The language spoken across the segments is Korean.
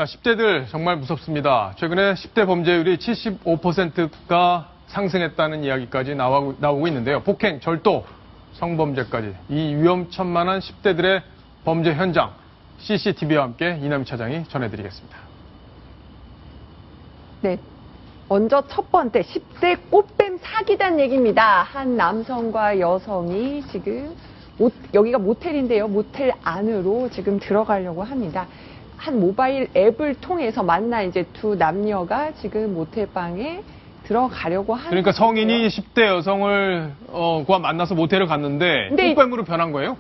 자, 10대들 정말 무섭습니다. 최근에 10대 범죄율이 75%가 상승했다는 이야기까지 나오고 있는데요. 폭행, 절도, 성범죄까지 이 위험천만한 10대들의 범죄 현장, CCTV와 함께 이남희 차장이 전해드리겠습니다. 네. 먼저 첫 번째 10대 꽃뱀 사기단 얘기입니다. 한 남성과 여성이 지금 여기가 모텔인데요. 모텔 안으로 지금 들어가려고 합니다. 한 모바일 앱을 통해서 만나 이제 두 남녀가 지금 모텔방에 들어가려고 하는. 그러니까 성인이 10대 여성을 과 만나서 모텔을 갔는데 꽃뱀으로 변한 거예요?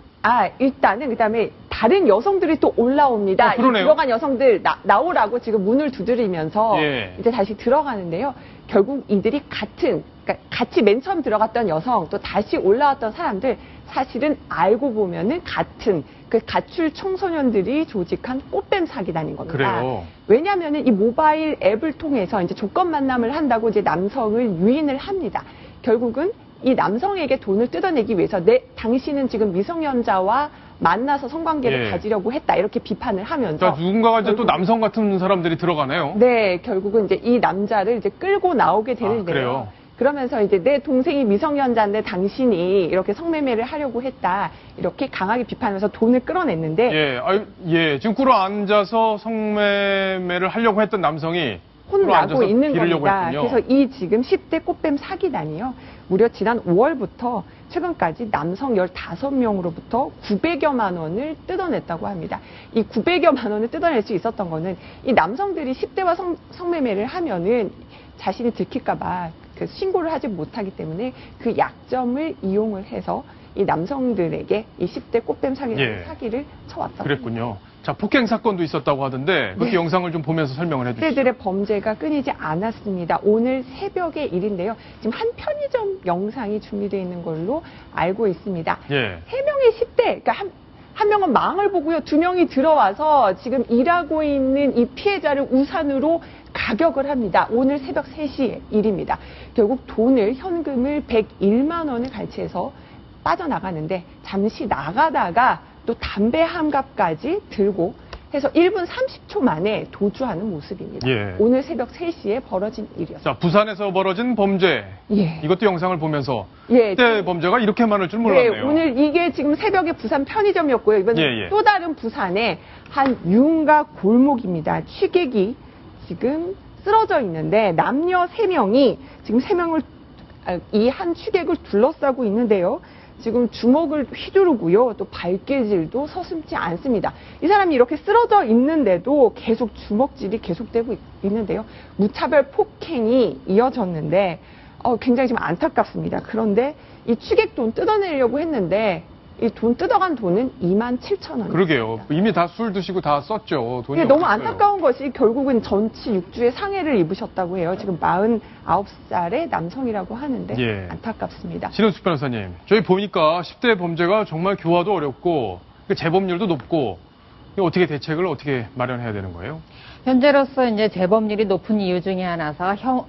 일단은 그다음에 다른 여성들이 또 올라옵니다. 이 들어간 여성들 나오라고 지금 문을 두드리면서 이제 다시 들어가는데요. 결국 이들이 그러니까 같이 맨 처음 들어갔던 여성 또 다시 올라왔던 사람들 사실은 알고 보면은 같은 그 가출 청소년들이 조직한 꽃뱀 사기단인 겁니다. 그래요. 왜냐하면은 이 모바일 앱을 통해서 이제 조건 만남을 한다고 이제 남성을 유인을 합니다. 결국은 이 남성에게 돈을 뜯어내기 위해서 당신은 지금 미성년자와 만나서 성관계를 가지려고 했다 이렇게 비판을 하면서 그러니까 누군가가 이제 또 남성 같은 사람들이 들어가네요. 네, 결국은 이제 이 남자를 이제 끌고 나오게 되는데요. 그래요? 그러면서 이제 내 동생이 미성년자인데 당신이 이렇게 성매매를 하려고 했다 이렇게 강하게 비판하면서 돈을 끌어냈는데 지금 꿇어 앉아서 성매매를 하려고 했던 남성이 혼나고 있는 겁니다. 했군요. 그래서 이 지금 10대 꽃뱀 사기단이요. 무려 지난 5월부터 최근까지 남성 15명으로부터 900여만 원을 뜯어냈다고 합니다. 이 900여만 원을 뜯어낼 수 있었던 거는 이 남성들이 10대와 성매매를 하면은 자신이 들킬까 봐 신고를 하지 못하기 때문에 그 약점을 이용을 해서 이 남성들에게 이 10대 꽃뱀 사기를 쳐왔다고 그랬군요. 합니다. 자, 폭행 사건도 있었다고 하던데 그것도 영상을 좀 보면서 설명을 해주시죠. 10대들의 범죄가 끊이지 않았습니다. 오늘 새벽의 일인데요. 지금 한 편의점 영상이 준비되어 있는 걸로 알고 있습니다. 3명의 10대, 그러니까 한 명은 망을 보고요. 2명이 들어와서 지금 일하고 있는 이 피해자를 우산으로 가격을 합니다. 오늘 새벽 3시의 일입니다. 결국 현금을 101만 원을 갈취해서 빠져나가는데 잠시 나가다가 또 담배 한 갑까지 들고 해서 1분 30초 만에 도주하는 모습입니다. 오늘 새벽 3시에 벌어진 일이었습니다. 자, 부산에서 벌어진 범죄. 이것도 영상을 보면서 그때 범죄가 이렇게 많을 줄 몰랐네요. 오늘 이게 지금 새벽에 부산 편의점이었고요. 이번에 또 다른 부산의 한 유흥가 골목입니다. 취객이 지금 쓰러져 있는데 남녀 3명이 지금 이 한 취객을 둘러싸고 있는데요. 지금 주먹을 휘두르고요. 또 발길질도 서슴지 않습니다. 이 사람이 이렇게 쓰러져 있는데도 계속 주먹질이 계속되고 있는데요. 무차별 폭행이 이어졌는데 굉장히 좀 안타깝습니다. 그런데 이 취객 돈 뜯어내려고 했는데 이 돈 뜯어간 돈은 27,000원. 그러게요. 이미 다 술 드시고 다 썼죠. 돈이 너무 안타까운 것이 결국은 전치 6주의 상해를 입으셨다고 해요. 지금 49살의 남성이라고 하는데 안타깝습니다. 신은숙 변호사님, 저희 보니까 10대 범죄가 정말 교화도 어렵고 재범률도 높고 어떻게 대책을 어떻게 마련해야 되는 거예요? 현재로서 이제 재범률이 높은 이유 중에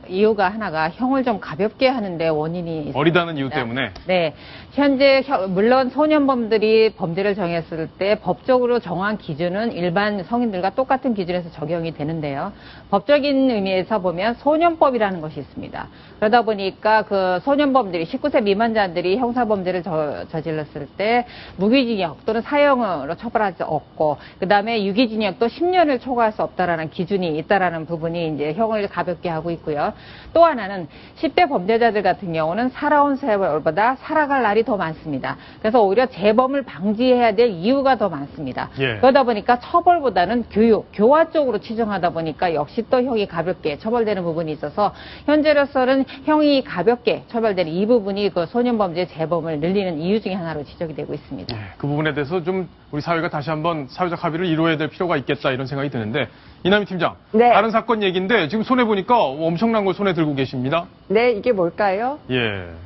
이유가 하나가 형을 좀 가볍게 하는데 원인이 있습니다. 어리다는 이유 때문에? 네. 현재 물론 소년범들이 범죄를 정했을 때 법적으로 정한 기준은 일반 성인들과 똑같은 기준에서 적용이 되는데요. 법적인 의미에서 보면 소년법이라는 것이 있습니다. 그러다 보니까 그 소년범들이 19세 미만자들이 형사범죄를 저질렀을 때 무기징역 또는 사형으로 처벌할 수 없고 그다음에 유기징역도 10년을 초과할 수 없다라는 기준이 있다라는 부분이 이제 형을 가볍게 하고 있고요. 또 하나는 10대 범죄자들 같은 경우는 살아온 세월보다 살아갈 날이 더 많습니다. 그래서 오히려 재범을 방지해야 될 이유가 더 많습니다. 그러다 보니까 처벌보다는 교화 쪽으로 치중하다 보니까 역시 또 형이 가볍게 처벌되는 부분이 있어서 현재로서는 형이 가볍게 처벌되는 이 부분이 그 소년범죄 재범을 늘리는 이유 중에 하나로 지적이 되고 있습니다. 그 부분에 대해서 좀 우리 사회가 다시 한번 사회적 합의를 이루어야 될 필요가 있겠다 이런 생각이 드는데 이남희 팀장, 다른 사건 얘기인데 지금 손에 보니까 엄청난 걸 손에 들고 계십니다. 네, 이게 뭘까요?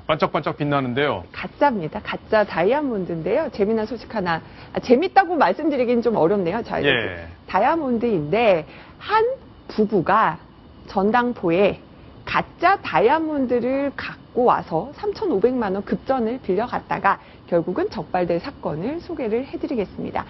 반짝반짝 빛나는데요. 가짜입니다. 가짜 다이아몬드인데요. 재미난 소식 하나. 재밌다고 말씀드리긴 좀 어렵네요. 자, 다이아몬드인데 한 부부가 전당포에 가짜 다이아몬드를 갖고 와서 3,500만 원 급전을 빌려갔다가 결국은 적발될 사건을 소개를 해드리겠습니다.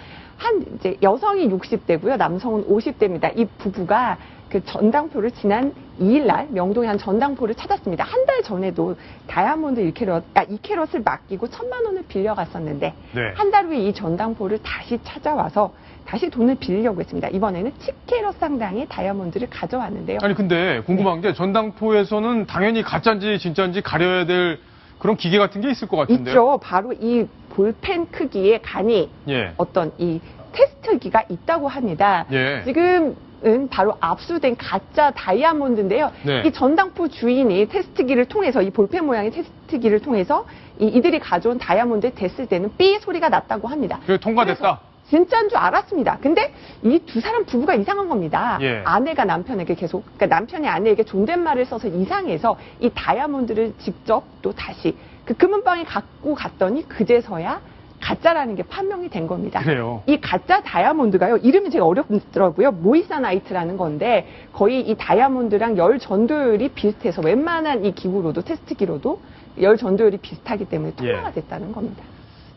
이제 여성이 60대고요, 남성은 50대입니다. 이 부부가 그 전당포를 지난 2일날 명동의 한 전당포를 찾았습니다. 한 달 전에도 다이아몬드 2캐럿을 맡기고 1,000만 원을 빌려갔었는데 네. 한 달 후에 이 전당포를 다시 찾아와서 다시 돈을 빌리려고 했습니다. 이번에는 10캐럿 상당의 다이아몬드를 가져왔는데요. 아니 근데 궁금한 게 전당포에서는 당연히 가짜인지 진짜인지 가려야 될 그런 기계 같은 게 있을 것 같은데요. 있죠. 바로 이 볼펜 크기의 간이 예. 어떤 이 테스트기가 있다고 합니다. 예. 지금은 바로 압수된 가짜 다이아몬드인데요. 네. 이 전당포 주인이 테스트기를 통해서 이 볼펜 모양의 테스트기를 통해서 이들이 가져온 다이아몬드에 댔을 때는 삐 소리가 났다고 합니다. 그게 통과됐다. 진짜인 줄 알았습니다. 근데 이 두 사람 부부가 이상한 겁니다. 예. 아내가 남편에게 그러니까 남편이 아내에게 존댓말을 써서 이상해서 이 다이아몬드를 직접 또 다시 그 금은방에 갖고 갔더니 그제서야 가짜라는 게 판명이 된 겁니다. 그래요. 이 가짜 다이아몬드가요, 이름이 제가 어렵더라고요. 모이사나이트라는 건데 거의 이 다이아몬드랑 열 전도율이 비슷해서 웬만한 이 기구로도 테스트기로도 열 전도율이 비슷하기 때문에 통과가 됐다는 겁니다.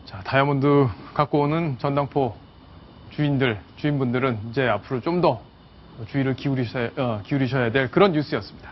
자, 다이아몬드 갖고 오는 전당포 주인분들은 이제 앞으로 좀 더 주의를 기울이셔야 될 그런 뉴스였습니다.